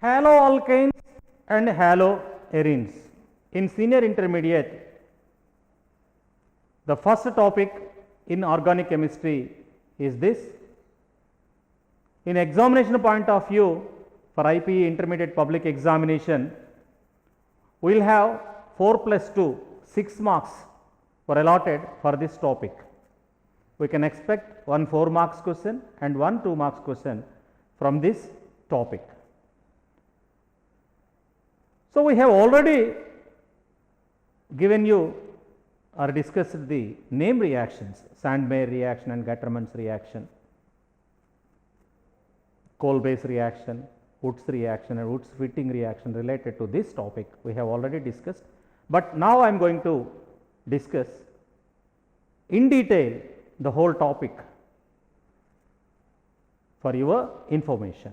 Haloalkanes and haloarenes. In senior intermediate, the first topic in organic chemistry is this. In examination point of view, for IPE intermediate public examination, we will have 4 plus 2, 6 marks were allotted for this topic. We can expect one 4 marks question and one 2 marks question from this topic. So, we have already given you or discussed the name reactions, Sandmeyer reaction and Gattermann's reaction, Kolbe's reaction, Woods reaction and Woods Whiting reaction related to this topic we have already discussed, but now I am going to discuss in detail the whole topic for your information.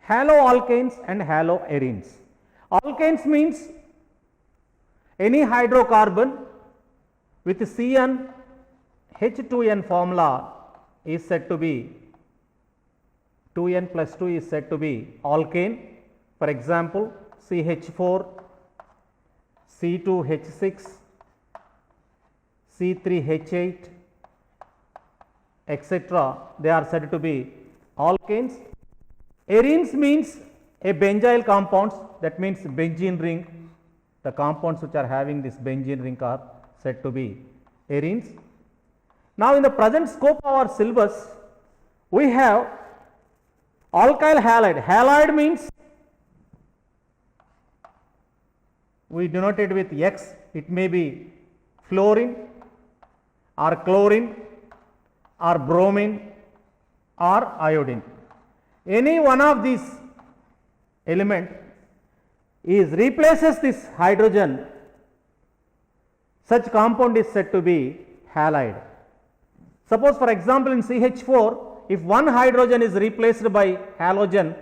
Haloalkanes and haloarenes. Alkanes means any hydrocarbon with CN H2N formula is said to be 2N plus 2 is said to be alkane. For example, CH4, C2H6, C3H8, etc. They are said to be alkanes. Arenes means a benzyl compounds, that means benzene ring. The compounds which are having this benzene ring are said to be arenes. Now, in the present scope of our syllabus, we have alkyl halide. Halide means we denote it with X. It may be fluorine or chlorine or bromine or iodine. Any one of these element is replaces this hydrogen, such compound is said to be halide. Suppose for example, in CH4, if one hydrogen is replaced by halogen,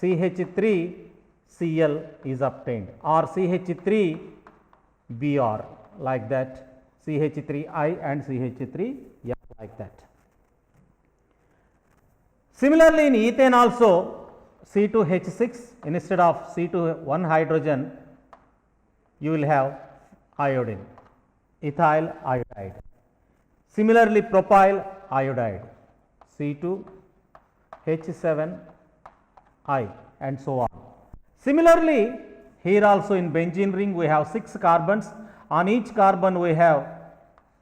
CH3Cl is obtained, or CH3Br, like that, CH3I and CH3F, like that. Similarly, in ethane also, C2H6 instead of C2 hydrogen, you will have iodine, ethyl iodide. Similarly, propyl iodide, C2H7I, and so on. Similarly, here also in benzene ring we have 6 carbons. On each carbon we have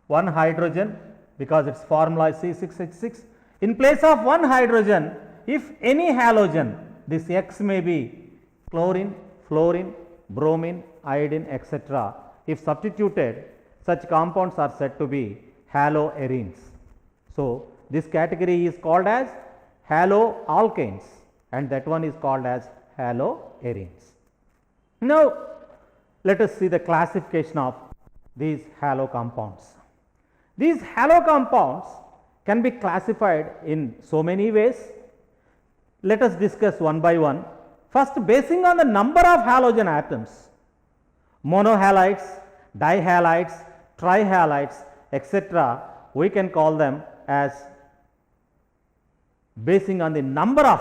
one hydrogen, because its formula is C6H6. In place of one hydrogen, if any halogen, this X may be chlorine, fluorine, bromine, iodine, etc. If substituted, such compounds are said to be haloarenes. So, this category is called as haloalkanes and that one is called as haloarenes. Now, let us see the classification of these halo compounds. These halo compounds can be classified in so many ways. Let us discuss one by one. First, basing on the number of halogen atoms, monohalides, dihalides, trihalides, etc., we can call them as basing on the number of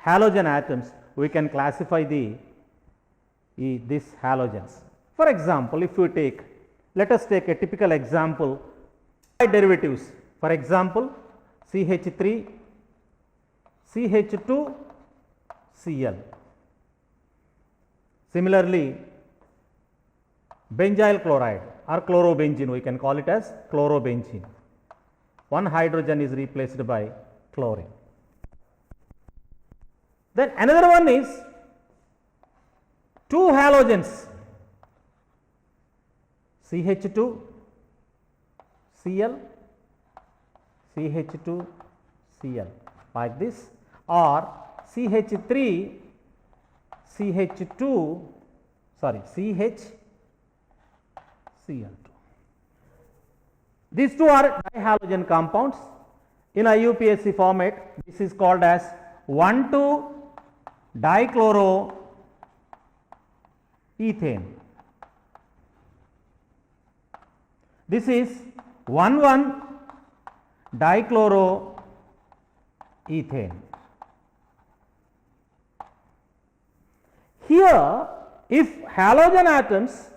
halogen atoms, we can classify these halogens. For example, if we take, let us take a typical example, derivatives. For example, CH3, CH2, Cl. Similarly, benzyl chloride or chlorobenzene, we can call it as chlorobenzene. One hydrogen is replaced by chlorine. Then another one is 2 halogens, CH2, Cl, CH2, Cl, like this, or CH3, CH2, sorry, CHCl2. These two are dihalogen compounds. In IUPAC format, this is called as 1,2-dichloroethane. This is 1,1-dichloroethane. Here, if halogen atoms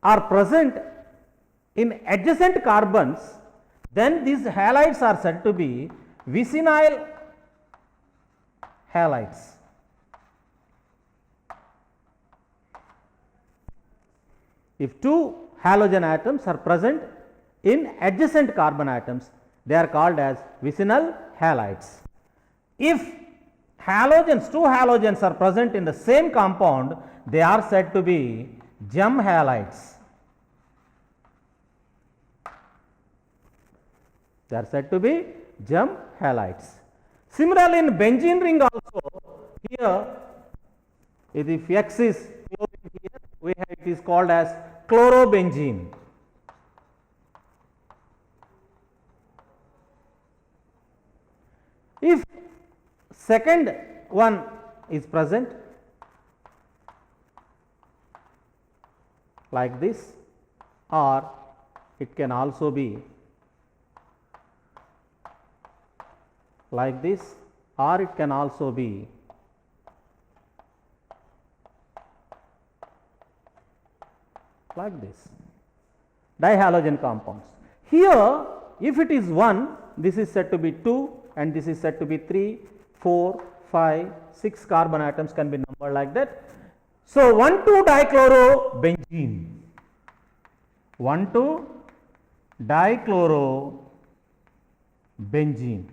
are present in adjacent carbons, then these halides are said to be vicinal halides. If two halogen atoms are present in adjacent carbon atoms, they are called as vicinal halides. If halogens, two halogens are present in the same compound, they are said to be gem halides. They are said to be gem halides. Similarly, in benzene ring also, here if X is chlorine here, we have it is called as chlorobenzene. If second one is present like this, or it can also be like this, or it can also be like this, dihalogen compounds. Here, if it is 1, this is said to be 2 and this is said to be 3, 4, 5, 6 carbon atoms can be numbered like that. So, 1,2-dichlorobenzene, 1,2-dichlorobenzene,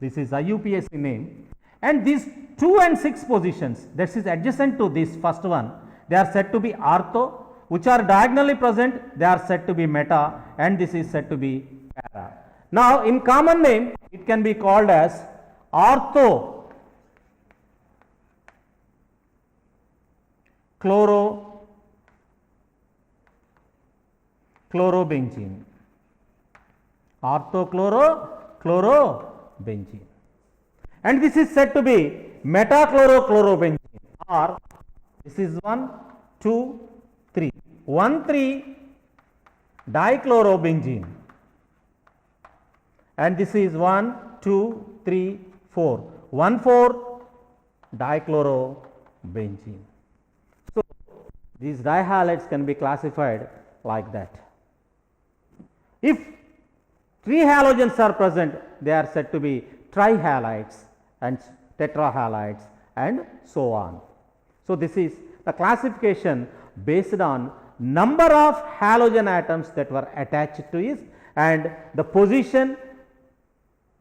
this is IUPAC name, and these 2 and 6 positions, that is adjacent to this first one, they are said to be ortho, which are diagonally present, they are said to be meta, and this is said to be para. Now, in common name, it can be called as ortho chlorobenzene, orthochlorobenzene, and this is said to be metachlorobenzene, or this is 1, 2, 3, 1,3-dichlorobenzene, and this is 1, 2, 3, 4, 1,4-dichlorobenzene. So, these dihalides can be classified like that. If 3 halogens are present, they are said to be trihalides and tetrahalides and so on. So, this is the classification based on number of halogen atoms that were attached to it, and the position,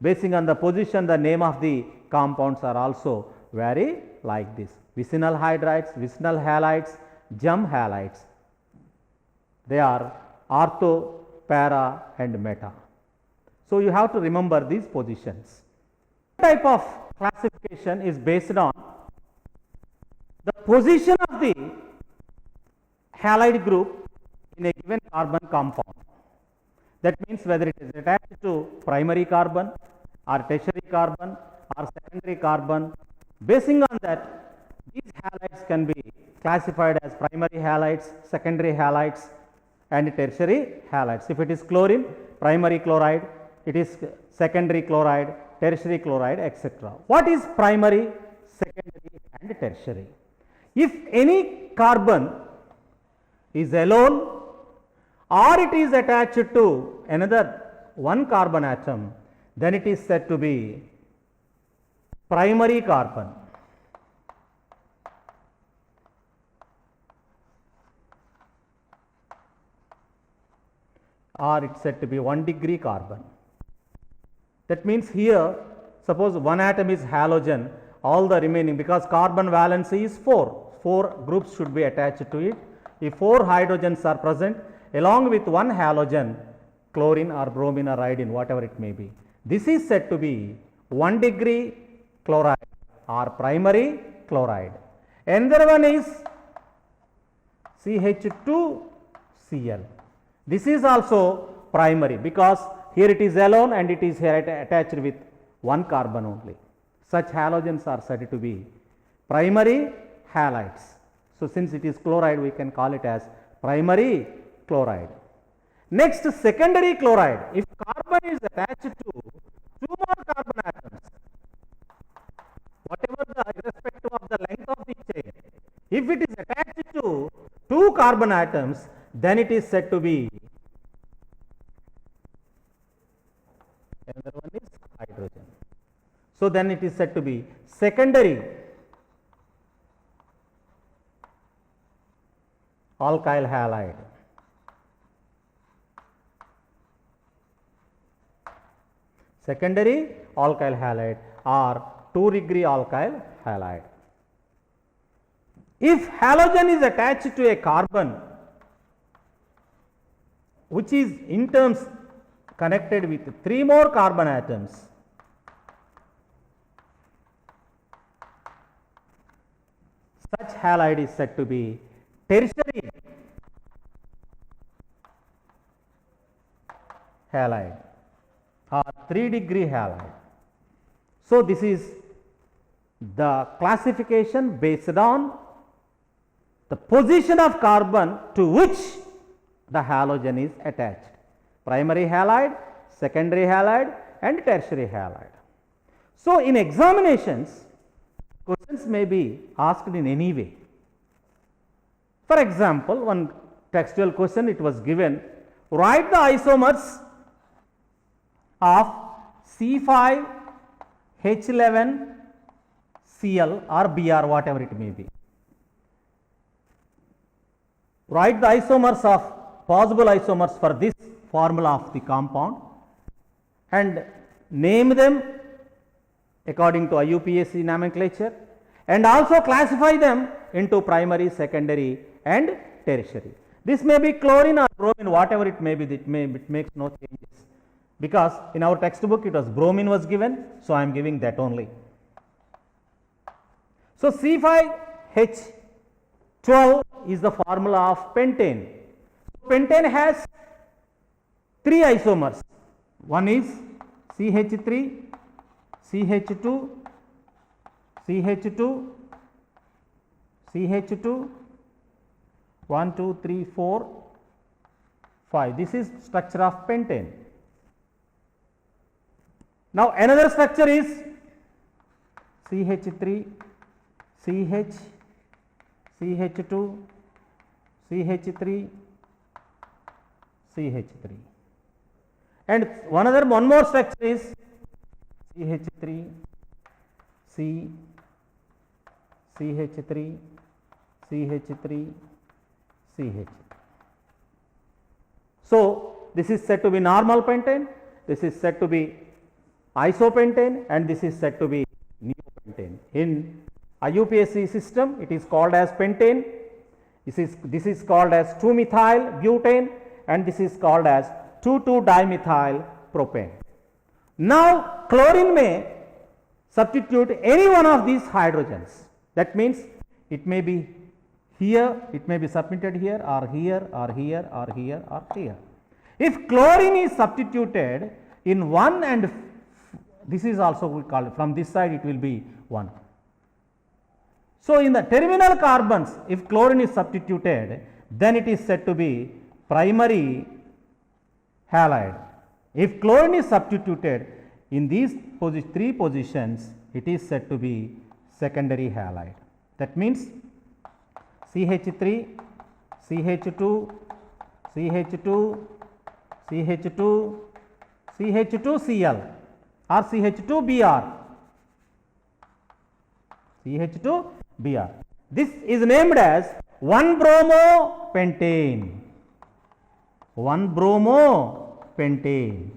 basing on the position, the name of the compounds are also vary like this: vicinal hydrides, vicinal halides, gem halides. They are ortho, para and meta. So, you have to remember these positions. Type of classification is based on the position of the halide group in a given carbon compound. That means whether it is attached to primary carbon or tertiary carbon or secondary carbon. Basing on that, these halides can be classified as primary halides, secondary halides and tertiary halides. If it is chlorine, primary chloride, it is secondary chloride, tertiary chloride, etc. What is primary, secondary and tertiary? If any carbon is alone or it is attached to another one carbon atom, then it is said to be primary carbon. Or it is said to be 1 degree carbon. That means here, suppose one atom is halogen, all the remaining, because carbon valency is 4 groups should be attached to it. If 4 hydrogens are present along with one halogen, chlorine or bromine or iodine, whatever it may be, this is said to be 1 degree chloride or primary chloride. Another one is CH2Cl. This is also primary, because here it is alone and it is here attached with one carbon only. Such halogens are said to be primary halides. So, since it is chloride, we can call it as primary chloride. Next, secondary chloride. If carbon is attached to 2 more carbon atoms, whatever the irrespective of the length of each If it is attached to two carbon atoms, then it is said to be, another one is hydrogen. So then it is said to be secondary alkyl halide. Secondary alkyl halide or 2-degree alkyl halide. If halogen is attached to a carbon which is in terms connected with 3 more carbon atoms, such halide is said to be tertiary halide or 3-degree halide. So this is the classification based on the position of carbon to which the halogen is attached: primary halide, secondary halide and tertiary halide. So in examinations, questions may be asked in any way. For example, one textual question, it was given, write the isomers of C5H11Cl or Br, whatever it may be. Write the isomers of possible isomers for this formula of the compound and name them according to IUPAC nomenclature, and also classify them into primary, secondary and tertiary. This may be chlorine or bromine, whatever it may be, it makes no changes, because in our textbook it was bromine was given, so I am giving that only. So C5H12 is the formula of pentane. Pentane has 3 isomers. One is CH3, CH2, CH2, CH2, 1, 2, 3, 4, 5. This is structure of pentane. Now another structure is CH3, CH, CH2, CH3, CH3, and one more structure is CH3, C, CH3, CH3, CH. So this is said to be normal pentane, this is said to be isopentane, and this is said to be neopentane. In IUPAC system, it is called as pentane. This is called as 2-methyl butane, and this is called as 2,2-dimethyl propane. Now chlorine may substitute any one of these hydrogens. That means it may be here, it may be submitted here or here or here or here or here. If chlorine is substituted in 1 and this is also we call it, from this side it will be 1. So in the terminal carbons, if chlorine is substituted, then it is said to be primary halide. If chlorine is substituted in these 3 positions, it is said to be secondary halide. That means CH3, CH2, CH2, CH2, CH2Cl or CH2Br, CH2Br. This is named as 1-bromopentane. 1-bromopentane.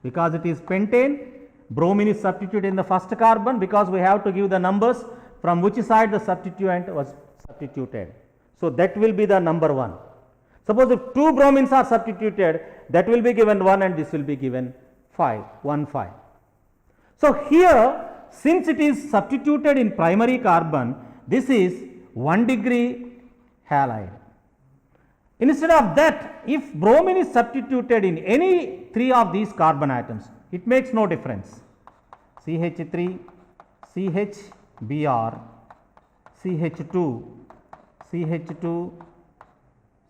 Because it is pentane, bromine is substituted in the first carbon, because we have to give the numbers from which side the substituent was substituted. So that will be the number 1. Suppose if 2 bromines are substituted, that will be given 1 and this will be given 5, 1, 5. So here, since it is substituted in primary carbon, this is 1-degree halide. Instead of that, if bromine is substituted in any 3 of these carbon atoms, it makes no difference. CH3, CH, Br, CH2, CH2,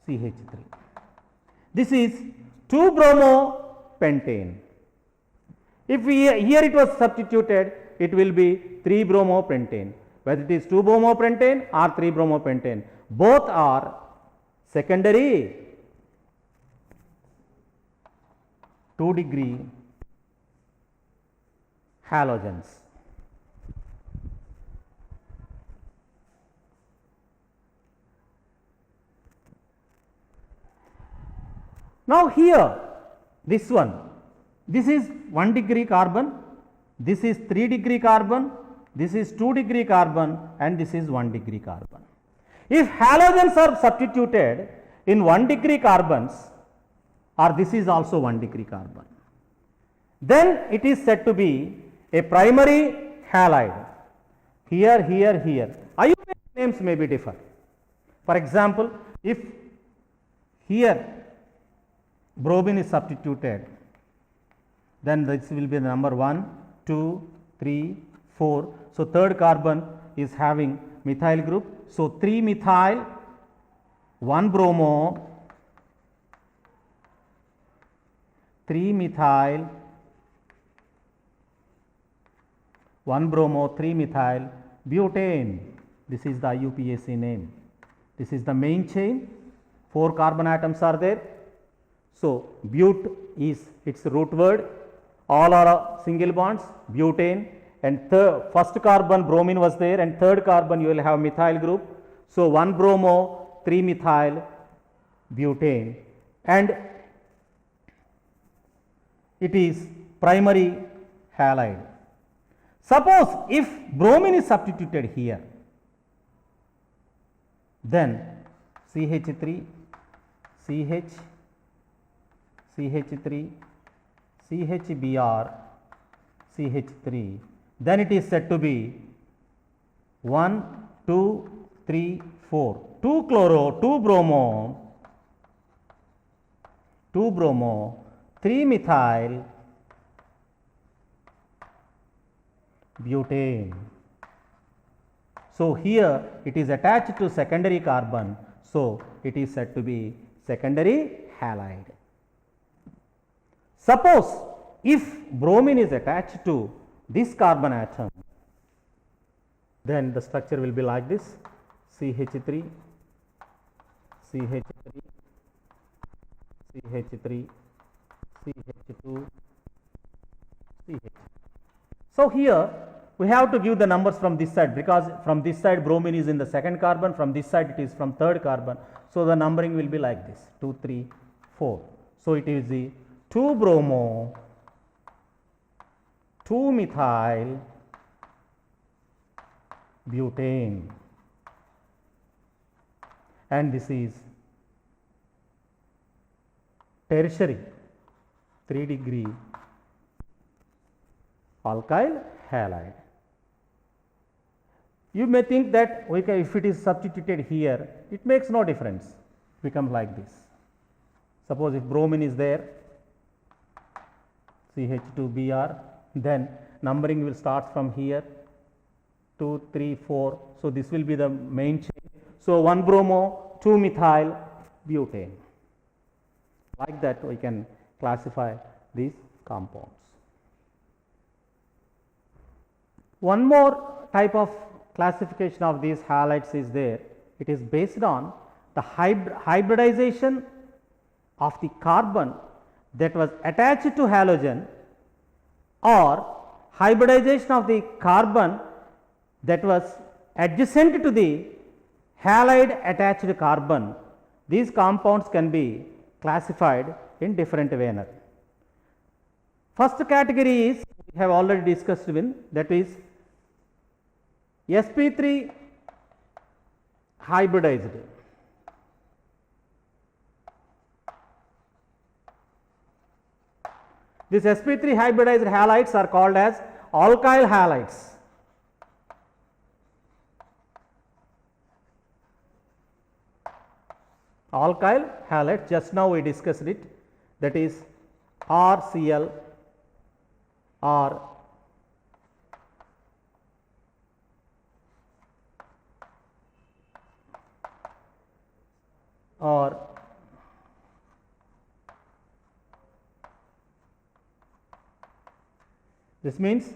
CH3. This is 2-bromopentane. If here it was substituted, it will be 3-bromopentane. whether it is 2-bromopentane or 3-bromopentane. Both are secondary 2-degree halogens. Now here, this one, this is 1-degree carbon, this is 3-degree carbon, this is 2-degree carbon, and this is 1-degree carbon. If halogens are substituted in 1-degree carbons, or this is also 1-degree carbon, then it is said to be a primary halide. Here, here, here. IUPAC names may be differ. For example, if here bromine is substituted, then this will be the number 1, 2, 3, 4. So, third carbon is having methyl group. So, 3 methyl, 1 bromo, 3 methyl, 1 bromo, 3 methyl butane. This is the IUPAC name. This is the main chain. 4 carbon atoms are there. So, but is its root word, all are single bonds, butane, and first carbon bromine was there, and third carbon you will have methyl group. So, 1 bromo, 3 methyl butane, and it is primary halide. Suppose if bromine is substituted here, then CH3, CH, CH3, CHBr, CH3, then it is said to be 1, 2, 3, 4, 2 chloro, 2 bromo, 2 bromo, 3 methyl butane. So, here it is attached to secondary carbon. So, it is said to be secondary halide. Suppose if bromine is attached to this carbon atom, then the structure will be like this: CH3, CH3, CH3, CH2, CH. So, here we have to give the numbers from this side, because from this side bromine is in the second carbon, from this side it is from third carbon. So, the numbering will be like this: 2, 3, 4. So, it is the 2 bromo, 2 methyl butane, and this is tertiary 3-degree alkyl halide. You may think that if it is substituted here, it makes no difference, it becomes like this. Suppose if bromine is there, CH2Br, then numbering will start from here, 2, 3, 4. So, this will be the main chain. So, 1 bromo, 2 methyl butane. Like that we can classify these compounds. One more type of classification of these halides is there. It is based on the hybridization of the carbon that was attached to halogen, or hybridization of the carbon that was adjacent to the halide attached carbon. These compounds can be classified in different manner. First category is, we have already discussed with, that is sp3 hybridized. These sp3 hybridized halides are called as alkyl halides. Alkyl halide, just now we discussed it, that is RCl or this means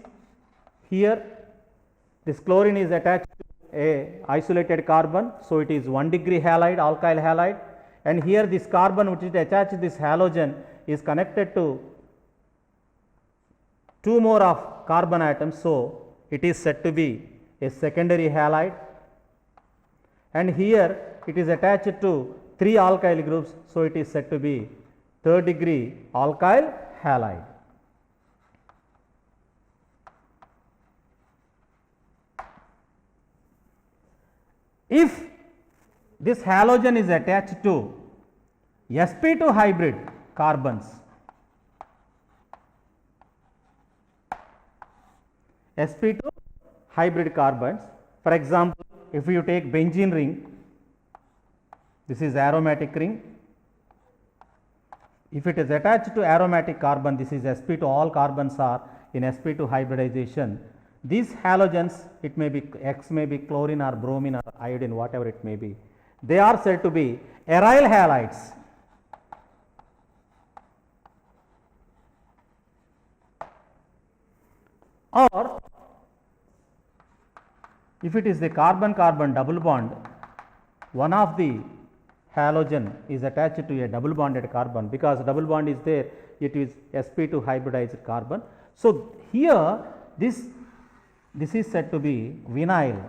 here this chlorine is attached to a isolated carbon, so it is 1 degree halide, alkyl halide, and here this carbon which is attached to this halogen is connected to 2 more of carbon atoms, so it is said to be a secondary halide, and here it is attached to 3 alkyl groups, so it is said to be 3rd degree alkyl halide. If this halogen is attached to sp2 hybrid carbons, sp2 hybrid carbons, for example, if you take benzene ring, this is aromatic ring. If it is attached to aromatic carbon, this is sp2, all carbons are in sp2 hybridization. These halogens, it may be X may be chlorine or bromine or iodine, whatever it may be, they are said to be aryl halides. Or if it is the carbon-carbon double bond, one of the halogen is attached to a double bonded carbon, because double bond is there, it is sp2 hybridized carbon. So, here this is said to be vinyl.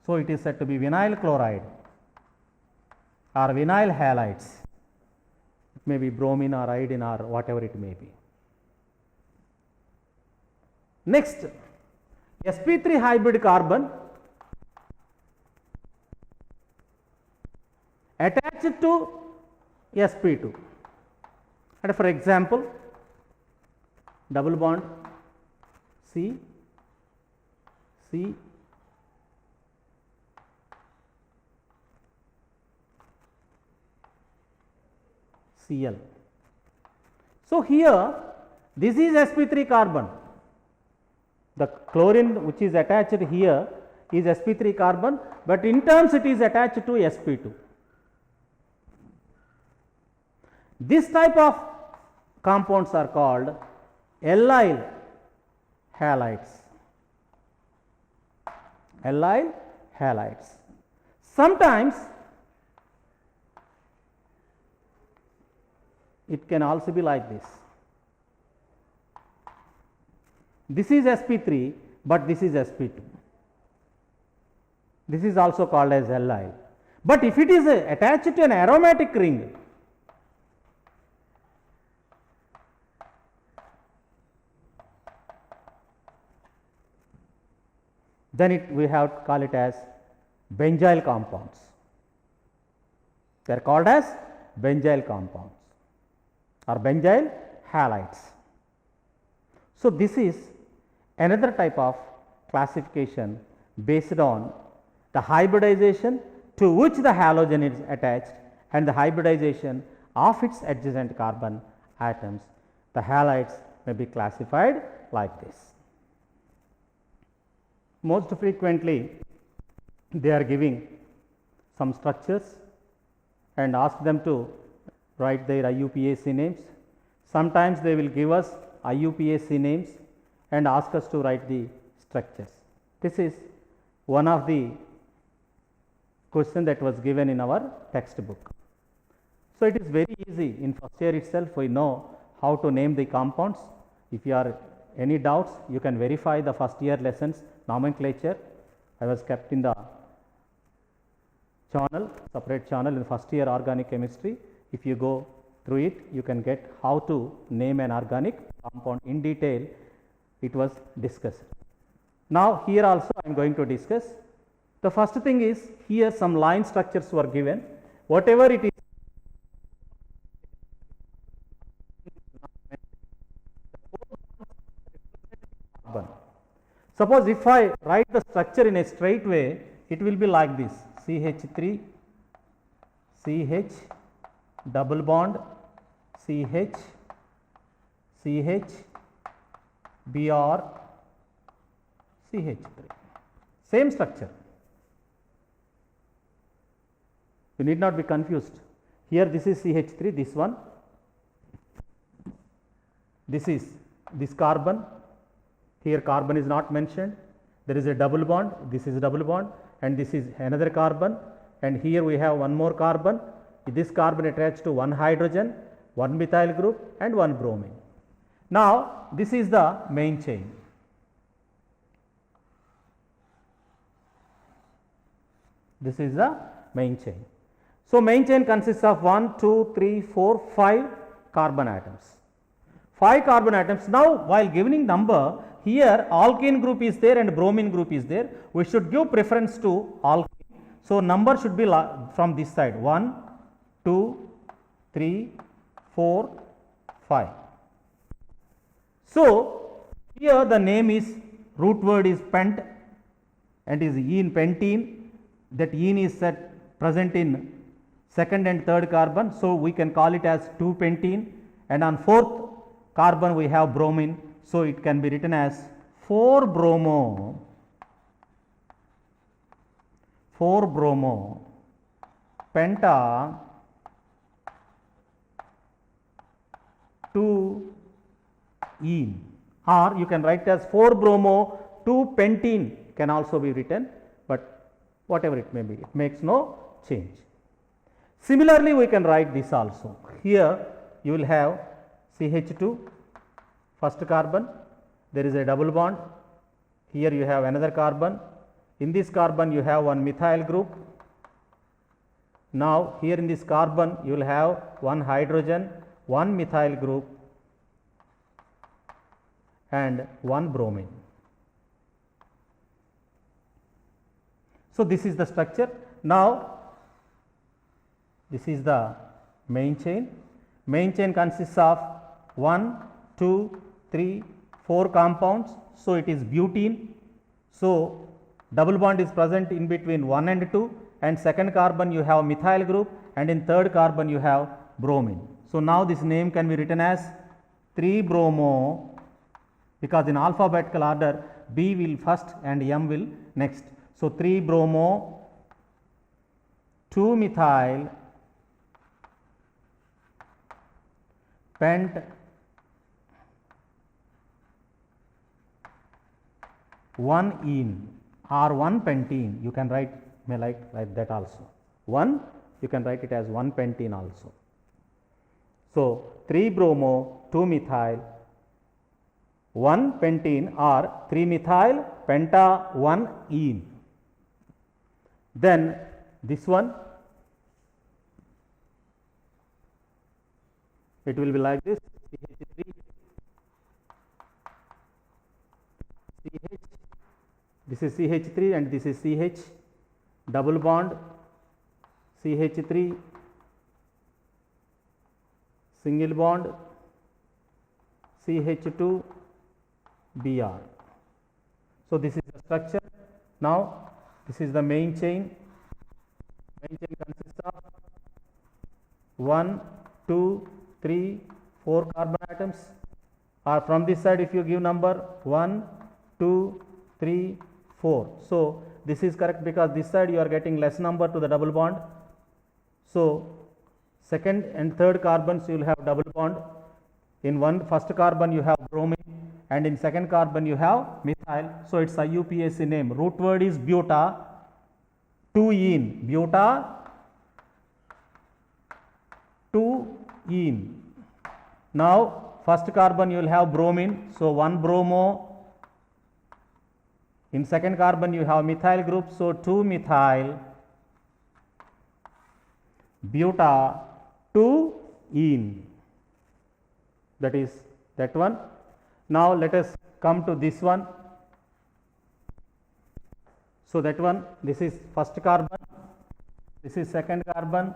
So, it is said to be vinyl chloride or vinyl halides, it may be bromine or iodine or whatever it may be. Next, sp3 hybrid carbon attached to sp2, and for example, double bond C, C, Cl. So, here this is sp3 carbon, the chlorine which is attached here is sp3 carbon, but in turns it is attached to sp2. This type of compounds are called allyl halides. Allyl halides. Sometimes it can also be like this. This is sp3, but this is sp2. This is also called as allyl. But if it is attached to an aromatic ring, then we have to call it as benzyl compounds. They are called as benzyl compounds or benzyl halides. So, this is another type of classification based on the hybridization to which the halogen is attached and the hybridization of its adjacent carbon atoms. The halides may be classified like this. Most frequently they are giving some structures and ask them to write their IUPAC names. Sometimes they will give us IUPAC names and ask us to write the structures. This is one of the question that was given in our textbook. So, it is very easy in first year itself we know how to name the compounds. If you are any doubts, you can verify the first year lessons nomenclature. I was kept in the channel, separate channel in first year organic chemistry. If you go through it, you can get how to name an organic compound in detail. It was discussed. Now, here also I am going to discuss. The first thing is, here some line structures were given. Whatever it is, suppose if I write the structure in a straight way, it will be like this: CH3, CH, double bond, CH, CH, Br, CH3. Same structure. You need not be confused. Here this is CH3, this one, this is this carbon, here carbon is not mentioned, there is a double bond, this is a double bond, and this is another carbon, and here we have one more carbon. This carbon attached to one hydrogen, one methyl group and one bromine. Now, this is the main chain. This is the main chain. So, main chain consists of 1, 2, 3, 4, 5 carbon atoms. 5 carbon atoms. Now, while giving number, here alkene group is there and bromine group is there. We should give preference to alkene. So, number should be from this side 1, 2, 3, 4, 5. So, here the name is, root word is pent and is ene, pentene. That ene is present in second and third carbon. So, we can call it as 2-pentene, and on fourth carbon we have bromine. So, it can be written as 4-bromo, 4-bromo penta 2-ene, or you can write as 4-bromo 2-pentene can also be written, but whatever it may be, it makes no change. Similarly, we can write this also. Here you will have CH2, first carbon, there is a double bond, here you have another carbon, in this carbon you have one methyl group. Now, here in this carbon you will have one hydrogen, one methyl group and one bromine. So, this is the structure. Now, this is the main chain. Main chain consists of 1, 2, 3, 4 compounds. So, it is butene. So, double bond is present in between 1 and 2, and second carbon you have methyl group, and in third carbon you have bromine. So, now this name can be written as 3-bromo, because in alphabetical order B will first and M will next. So, 3-bromo 2-methyl pent 1-ene or 1-pentene, you can write, may like that also. 1, you can write it as 1-pentene also. So, 3-bromo 2-methyl 1-pentene or 3-methyl penta 1-ene. Then this one, it will be like this, CH3, CH, this is CH3 and this is CH, double bond, CH3, single bond, CH2, Br. So, this is the structure. Now, this is the main chain. Main chain consists of 1, 2, 3, 4 carbon atoms, or from this side if you give number 1, 2, 3, 4. So, this is correct because this side you are getting less number to the double bond. So, second and third carbons you will have double bond. In first carbon you have bromine, and in second carbon you have methyl. So, its IUPAC name, root word is buta 2-ene, buta 2-ene. Now, first carbon you will have bromine. So, 1-bromo. In second carbon you have methyl group. So, 2-methyl buta 2-ene. That is that one. Now, let us come to this one. So, that one, this is first carbon, this is second carbon,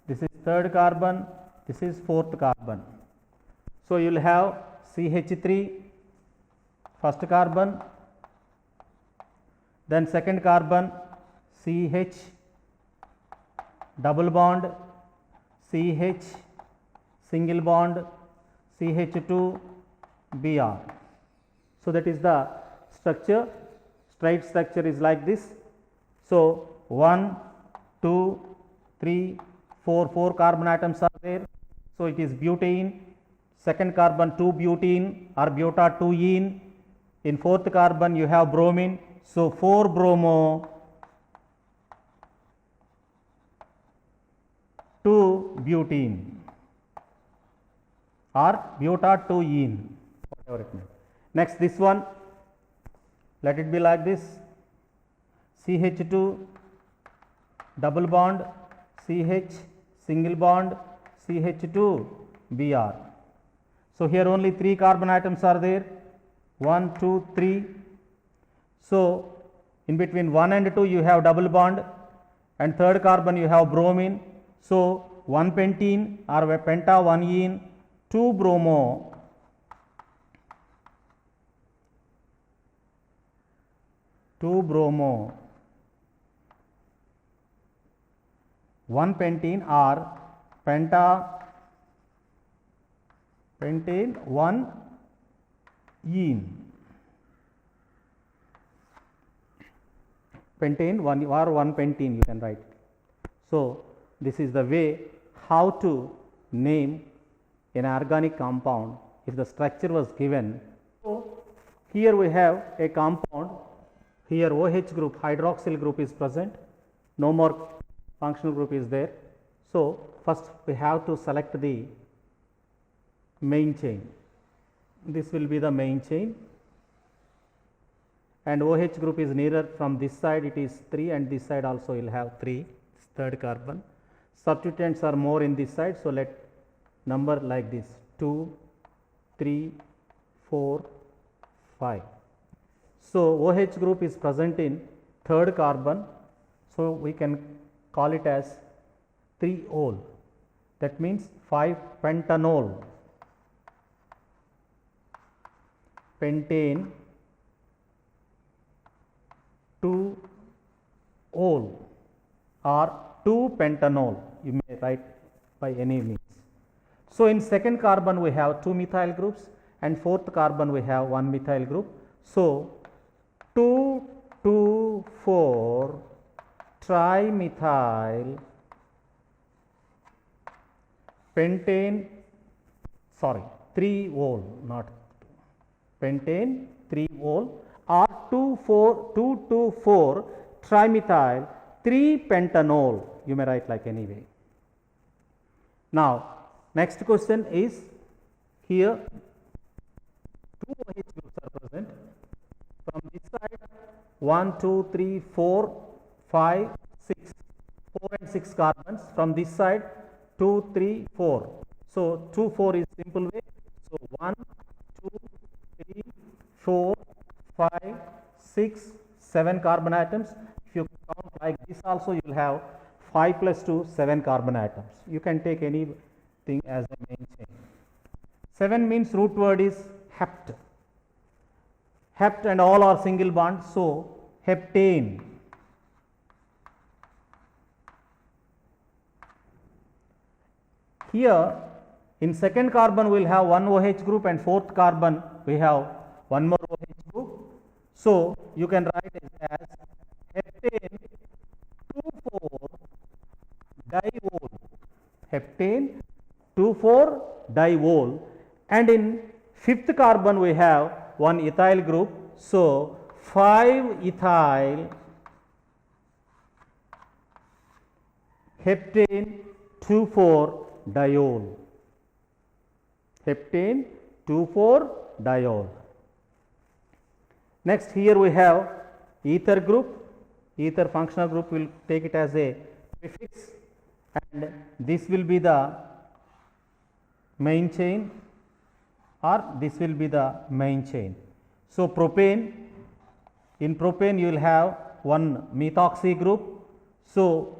this is third carbon, this is fourth carbon. So, you will have CH3 first carbon, then second carbon CH double bond, CH single bond, CH2 Br. So, that is the structure. Straight structure is like this. So, 1, 2, 3, 4 carbon atoms are there. So, it is butane, second carbon 2-butene or buta 2-ene. In fourth carbon you have bromine, So 4-bromo 2-butene or buta-2-ene, whatever it means. Next, this one, let it be like this: CH2 double bond CH single bond CH2 Br. So here only 3 carbon atoms are there, 1, 2, 3. So in between 1 and 2 you have double bond, and third carbon you have bromine. So 1 pentene or penta 1 ene, 2 bromo, 1 pentene or pentane 1 ene, pentane 1 or 1 pentene you can write. So this is the way how to name an organic compound if the structure was given. So here we have a compound, here OH group, hydroxyl group is present, no more functional group is there. So first we have to select the main chain. This will be the main chain, and OH group is nearer from this side, it is 3, and this side also will have 3, third carbon. Substituents are more in this side, so let number like this: 2, 3, 4, 5. So OH group is present in third carbon, so we can call it as 3-ol. That means 5-pentanol. Pentane 2-ol or 2-pentanol, you may write by any means. So in second carbon we have 2 methyl groups, and fourth carbon we have 1 methyl group. So 2,2,4 trimethyl pentane, 3-ol, not pentane 3-ol, or 2,2,4 trimethyl 3-pentanol, you may write like any way. Now next question is, here 2 OH groups are present. From this side 1, 2, 3, 4, 5, 6, 4 and 6 carbons. From this side 2, 3, 4. So 2, 4 is simple way. So 1, 2, 3, 4, 5, 6, 7 carbon atoms. If you count like this also, you will have 5 plus 2, 7 carbon atoms. You can take anything as a main chain. 7 means root word is hept. Hept and all are single bonds, so heptane. Here in second carbon we will have 1 OH group, and fourth carbon we have 1 more OH group. So you can write it as heptane 2,4-diol. Heptane 2,4-diol, and in fifth carbon we have 1 ethyl group. So 5-ethyl heptane 2,4-diol. Heptane 2,4-diol. Next, here we have ether group. Ether functional group, will take it as a prefix, and this will be the main chain, or this will be the main chain. So propane, in propane you will have 1 methoxy group. So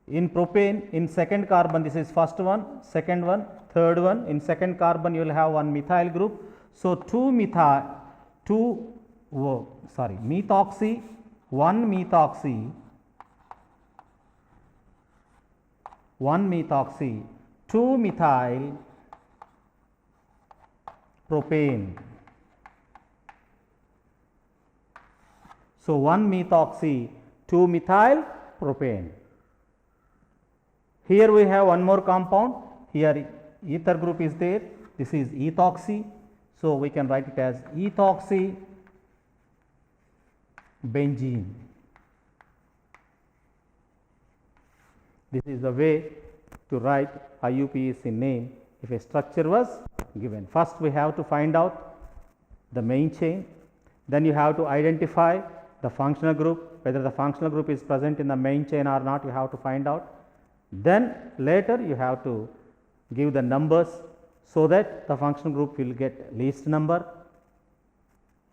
in propane, in second carbon, this is first one, second one, third one. In second carbon you will have 1 methyl group. So methoxy, 1 methoxy, 2 methyl propane. So 1 methoxy, 2 methyl propane. Here we have one more compound. Here ether group is there. This is ethoxy. So we can write it as ethoxy benzene. This is the way to write IUPAC name if a structure was given. First we have to find out the main chain, then you have to identify the functional group, whether the functional group is present in the main chain or not, you have to find out. Then later you have to give the numbers so that the functional group will get least number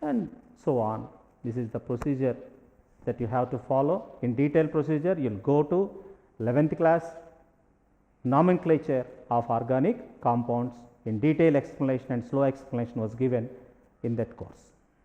and so on. This is the procedure that you have to follow. In detailed procedure, you will go to 11th class nomenclature of organic compounds. In detailed explanation and slow explanation was given in that course.